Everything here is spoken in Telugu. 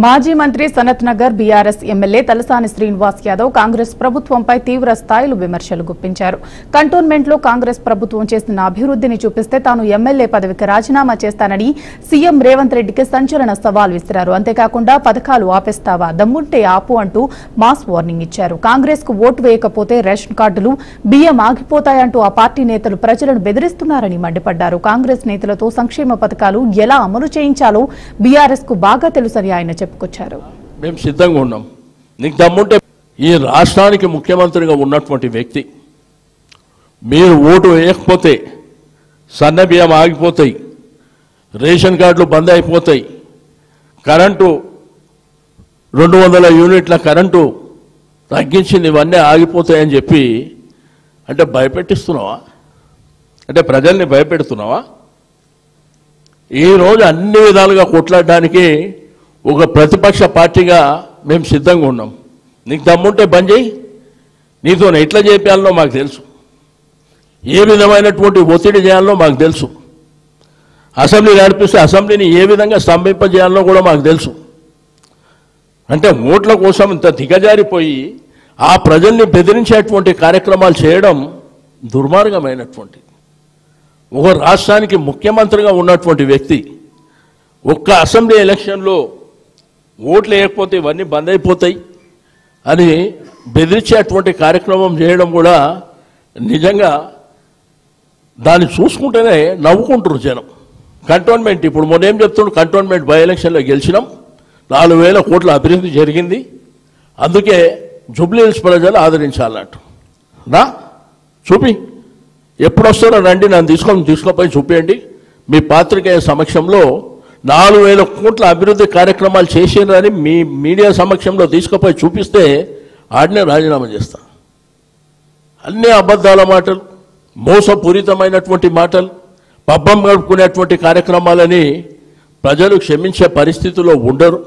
మాజీ మంత్రి సనత్ నగర్ బీఆర్ఎస్ ఎమ్మెల్యే తలసాని శ్రీనివాస్ యాదవ్ కాంగ్రెస్ ప్రభుత్వంపై తీవ్ర స్థాయిలో విమర్శలు గుప్పించారు. కంటోన్మెంట్ లో కాంగ్రెస్ ప్రభుత్వం చేసిన అభివృద్ధిని చూపిస్తే తాను ఎమ్మెల్యే పదవికి రాజీనామా చేస్తానని సీఎం రేవంత్ రెడ్డికి సంచలన సవాల్ విసిరారు. అంతేకాకుండా పథకాలు ఆపేస్తావా, దమ్ముంటే ఆపు అంటూ మాస్ వార్నింగ్ ఇచ్చారు. కాంగ్రెస్ కు ఓటు వేయకపోతే రేషన్ కార్డులు, బియ్యం ఆగిపోతాయంటూ ఆ పార్టీ నేతలు ప్రజలను బెదిరిస్తున్నారని మండిపడ్డారు. కాంగ్రెస్ నేతలతో సంక్షేమ పథకాలు ఎలా అమలు చేయించాలో బీఆర్ఎస్ కు బాగా తెలుసని ఆయన చెప్పుకొచ్చారు. మేము సిద్ధంగా ఉన్నాం. నీకు దమ్ముంటే ఈ రాష్ట్రానికి ముఖ్యమంత్రిగా ఉన్నటువంటి వ్యక్తి మీరు ఓటు వేయకపోతే సన్న బియ్యం ఆగిపోతాయి, రేషన్ కార్డులు బంద్ అయిపోతాయి, కరెంటు 200 యూనిట్ల కరెంటు తగ్గించింది, ఇవన్నీ ఆగిపోతాయని చెప్పి అంటే భయపెట్టిస్తున్నావా? అంటే ప్రజల్ని భయపెడుతున్నావా? ఈరోజు అన్ని విధాలుగా కొట్లాడడానికి ఒక ప్రతిపక్ష పార్టీగా మేము సిద్ధంగా ఉన్నాం. నీకు దమ్ముంటే బంద్ చేయి. నీతో ఎట్లా చేయాలో మాకు తెలుసు, ఏ విధమైనటువంటి ఒత్తిడి చేయాలో మాకు తెలుసు, అసెంబ్లీ నడిపిస్తే అసెంబ్లీని ఏ విధంగా స్తంభింపజేయాలో కూడా మాకు తెలుసు. అంటే ఓట్ల కోసం ఇంత దిగజారిపోయి ఆ ప్రజల్ని బెదిరించేటువంటి కార్యక్రమాలు చేయడం దుర్మార్గమైనటువంటి. ఒక రాష్ట్రానికి ముఖ్యమంత్రిగా ఉన్నటువంటి వ్యక్తి ఒక్క అసెంబ్లీ ఎలక్షన్లో ఓట్లు వేయకపోతే ఇవన్నీ బంద్ అయిపోతాయి అని బెదిరించేటువంటి కార్యక్రమం చేయడం కూడా నిజంగా దాన్ని చూసుకుంటేనే నవ్వుకుంటారు జనం. కంటోన్మెంట్ ఇప్పుడు మొన్నేం చెప్తుండ్రు, కంటోన్మెంట్ బై ఎలక్షన్లో గెలిచినాం, 4,000 కోట్ల అభివృద్ధి జరిగింది, అందుకే జూబ్లీ హిల్స్ ప్రజలు ఆదరించాలన్నట్టు. నా చూపి ఎప్పుడు వస్తారో రండి, నన్ను తీసుకొని చూపించండి. మీ పాత్రికేయ సమక్షంలో 4,000 కోట్ల అభివృద్ధి కార్యక్రమాలు చేసినారని మీ మీడియా సమక్షంలో తీసుకుపోయి చూపిస్తే ఆడనే రాజీనామా చేస్తా. అన్ని అబద్ధాల మాటలు, మోసపూరితమైనటువంటి మాటలు, పబ్బం గడుపుకునేటువంటి కార్యక్రమాలని ప్రజలు క్షమించే పరిస్థితిలో ఉండరు.